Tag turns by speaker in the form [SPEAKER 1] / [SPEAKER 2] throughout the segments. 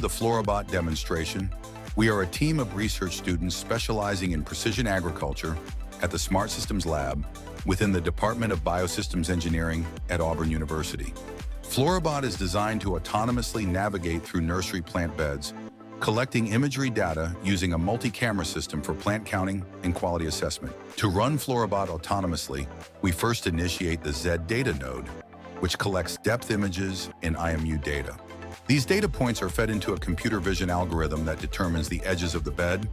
[SPEAKER 1] the Florabot demonstration. We are a team of research students specializing in precision agriculture at the Smart Systems Lab within the Department of Biosystems Engineering at Auburn University. Florabot is designed to autonomously navigate through nursery plant beds, collecting imagery data using a multi-camera system for plant counting and quality assessment. To run Florabot autonomously, we first initiate the Z data node, which collects depth images and IMU data. These data points are fed into a computer vision algorithm that determines the edges of the bed,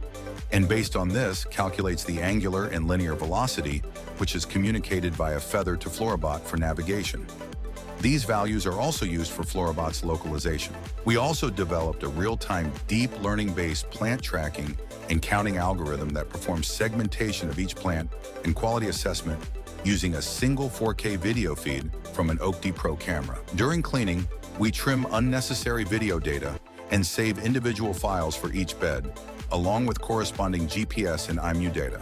[SPEAKER 1] and based on this, calculates the angular and linear velocity, which is communicated via feather to Florabot for navigation. These values are also used for Florabot's localization. We also developed a real-time deep learning-based plant tracking and counting algorithm that performs segmentation of each plant and quality assessment using a single 4K video feed from an OAK-D Pro camera. During cleaning, we trim unnecessary video data and save individual files for each bed, along with corresponding GPS and IMU data.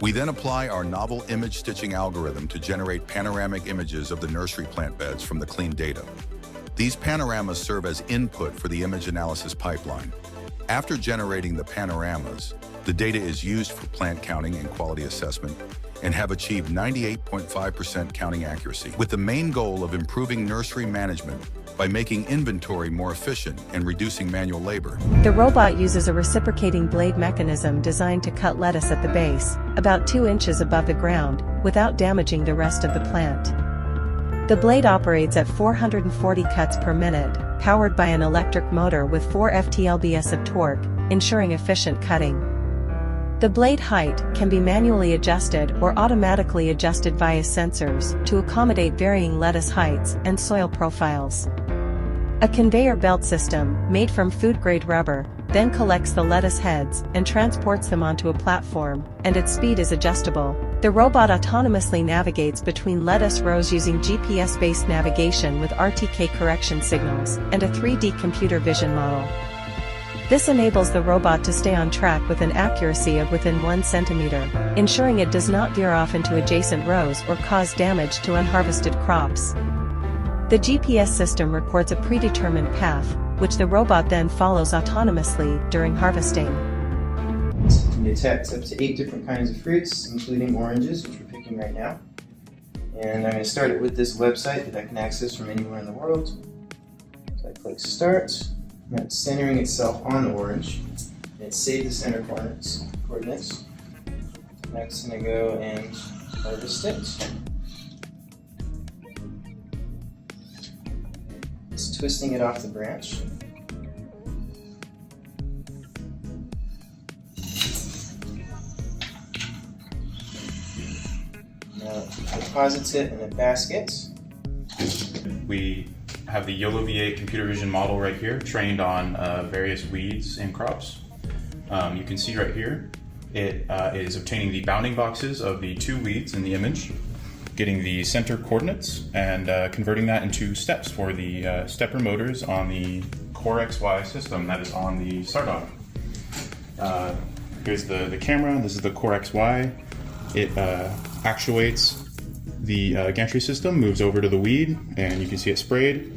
[SPEAKER 1] We then apply our novel image stitching algorithm to generate panoramic images of the nursery plant beds from the clean data. These panoramas serve as input for the image analysis pipeline. After generating the panoramas, the data is used for plant counting and quality assessment and have achieved 98.5% counting accuracy, with the main goal of improving nursery management by making inventory more efficient and reducing manual labor.
[SPEAKER 2] The robot uses a reciprocating blade mechanism designed to cut lettuce at the base, about 2 inches above the ground, without damaging the rest of the plant. The blade operates at 440 cuts per minute, powered by an electric motor with 4 ft-lbs of torque, ensuring efficient cutting. The blade height can be manually adjusted or automatically adjusted via sensors to accommodate varying lettuce heights and soil profiles. A conveyor belt system, made from food-grade rubber, then collects the lettuce heads and transports them onto a platform, and its speed is adjustable. The robot autonomously navigates between lettuce rows using GPS-based navigation with Artichoke correction signals and a 3D computer vision model. This enables the robot to stay on track with an accuracy of within 1 centimeter, ensuring it does not veer off into adjacent rows or cause damage to unharvested crops. The GPS system records a predetermined path, which the robot then follows autonomously during harvesting.
[SPEAKER 3] You detect up to 8 different kinds of fruits, including oranges, which we're picking right now. And I'm going to start it with this website that I can access from anywhere in the world. So I click Start. Now it's centering itself on the orange. And it's saved the center coordinates. Next I'm going to go and harvest it. It's twisting it off the branch. Now it deposits it in a basket.
[SPEAKER 4] We have the YOLO V8 computer vision model right here, trained on various weeds and crops. You can see right here, it is obtaining the bounding boxes of the 2 weeds in the image, getting the center coordinates, and converting that into steps for the stepper motors on the Core XY system that is on the Sardog. Here's the camera. This is the Core XY. It actuates the gantry system, moves over to the weed, and you can see it sprayed.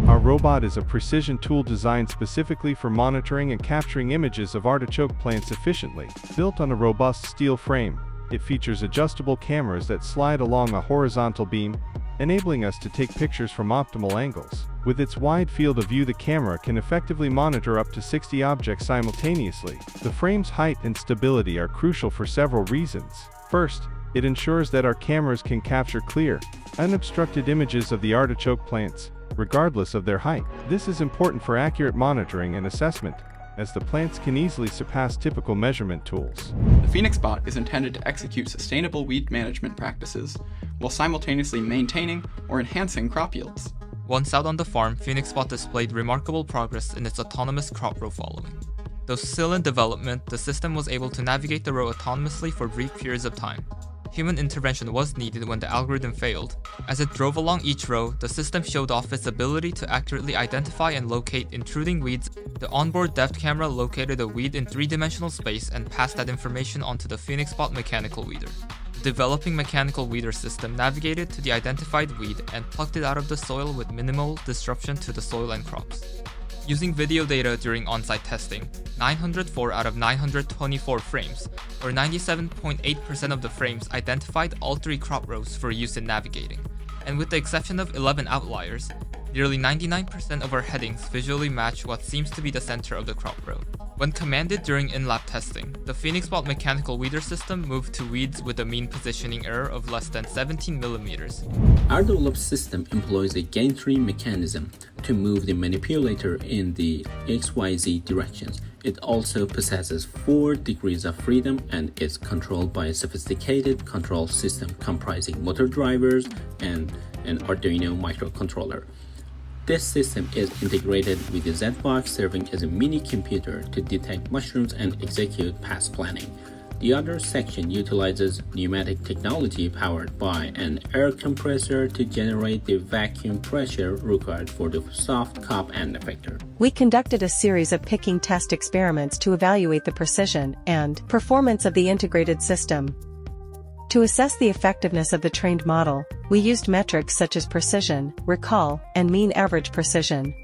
[SPEAKER 5] Our robot is a precision tool designed specifically for monitoring and capturing images of artichoke plants efficiently. Built on a robust steel frame, it features adjustable cameras that slide along a horizontal beam, enabling us to take pictures from optimal angles. With its wide field of view, the camera can effectively monitor up to 60 objects simultaneously. The frame's height and stability are crucial for several reasons. First, it ensures that our cameras can capture clear, unobstructed images of the artichoke plants, regardless of their height. This is important for accurate monitoring and assessment, as the plants can easily surpass typical measurement tools.
[SPEAKER 6] The PhoenixBot is intended to execute sustainable weed management practices, while simultaneously maintaining or enhancing crop yields.
[SPEAKER 7] Once out on the farm, PhoenixBot displayed remarkable progress in its autonomous crop row following. Though still in development, the system was able to navigate the row autonomously for brief periods of time. Human intervention was needed when the algorithm failed. As it drove along each row, the system showed off its ability to accurately identify and locate intruding weeds. The onboard depth camera located a weed in 3-dimensional space and passed that information onto the PhoenixBot mechanical weeder. The developing mechanical weeder system navigated to the identified weed and plucked it out of the soil with minimal disruption to the soil and crops. Using video data during on-site testing, 904 out of 924 frames, or 97.8% of the frames identified all 3 crop rows for use in navigating, and with the exception of 11 outliers, nearly 99% of our headings visually match what seems to be the center of the crop row. When commanded during in-lab testing, the PhoenixBot mechanical weeder system moved to weeds with a mean positioning error of less than 17 millimeters.
[SPEAKER 8] Our developed system employs a gain tree mechanism to move the manipulator in the XYZ directions. It also possesses 4 degrees of freedom and is controlled by a sophisticated control system comprising motor drivers and an Arduino microcontroller. This system is integrated with the Z-Box, serving as a mini computer to detect mushrooms and execute path planning. The other section utilizes pneumatic technology powered by an air compressor to generate the vacuum pressure required for the soft cup end effector.
[SPEAKER 2] We conducted a series of picking test experiments to evaluate the precision and performance of the integrated system. To assess the effectiveness of the trained model, we used metrics such as precision, recall, and mean average precision.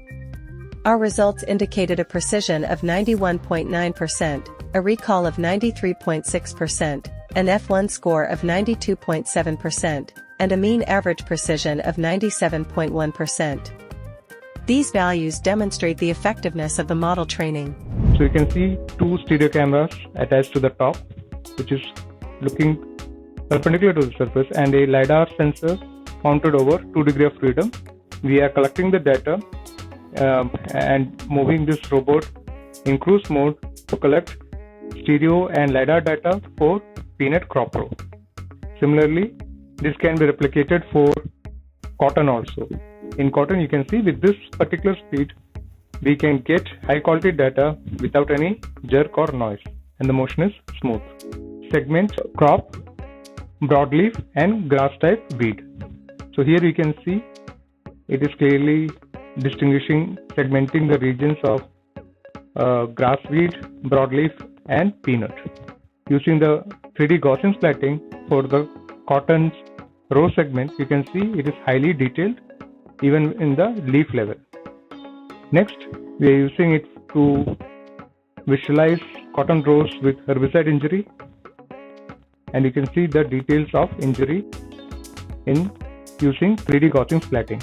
[SPEAKER 2] Our results indicated a precision of 91.9%, a recall of 93.6%, an F1 score of 92.7%, and a mean average precision of 97.1%. These values demonstrate the effectiveness of the model training.
[SPEAKER 9] So you can see 2 stereo cameras attached to the top, which is looking perpendicular to the surface, and a LiDAR sensor mounted over 2 degrees of freedom. We are collecting the data and moving this robot in cruise mode to collect stereo and LiDAR data for peanut crop row. Similarly, this can be replicated for cotton also. In cotton, you can see with this particular speed, we can get high quality data without any jerk or noise, and the motion is smooth. Segment crop, broadleaf and grass type weed. So here you can see it is clearly distinguishing, segmenting the regions of grass weed, broadleaf and peanut. Using the 3D Gaussian splatting for the cotton's row segment, you can see it is highly detailed even in the leaf level. Next, we are using it to visualize cotton rows with herbicide injury, and you can see the details of injury in using 3D Gaussian splatting.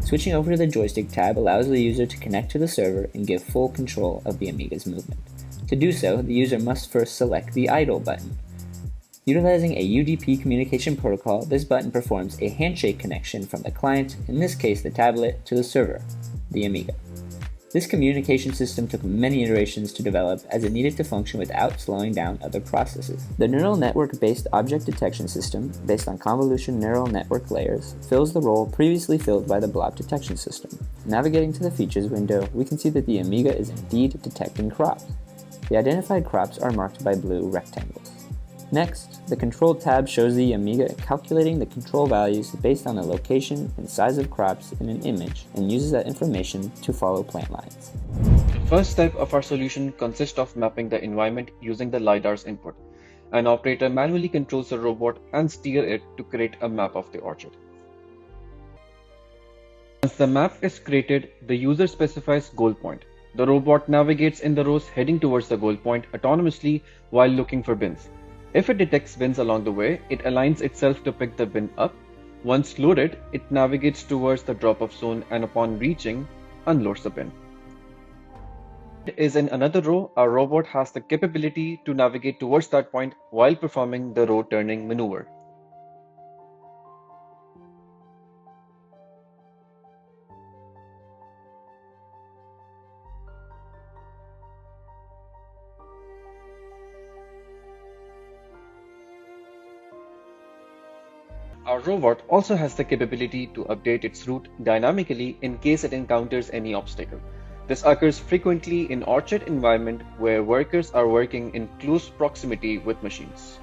[SPEAKER 10] Switching over to the joystick tab allows the user to connect to the server and give full control of the Amiga's movement. To do so, the user must first select the idle button. Utilizing a UDP communication protocol, this button performs a handshake connection from the client, in this case the tablet, to the server, the Amiga. This communication system took many iterations to develop, as it needed to function without slowing down other processes. The neural network-based object detection system, based on convolution neural network layers, fills the role previously filled by the blob detection system. Navigating to the features window, we can see that the Amiga is indeed detecting crops. The identified crops are marked by blue rectangles. Next, the Control tab shows the Amiga calculating the control values based on the location and size of crops in an image, and uses that information to follow plant lines.
[SPEAKER 11] The first step of our solution consists of mapping the environment using the LiDAR's input. An operator manually controls the robot and steers it to create a map of the orchard. Once the map is created, the user specifies goal point. The robot navigates in the rows heading towards the goal point autonomously while looking for bins. If it detects bins along the way, it aligns itself to pick the bin up. Once loaded, it navigates towards the drop-off zone and upon reaching, unloads the bin. Is in another row, our robot has the capability to navigate towards that point while performing the row turning maneuver. Our robot also has the capability to update its route dynamically in case it encounters any obstacle. This occurs frequently in orchard environment where workers are working in close proximity with machines.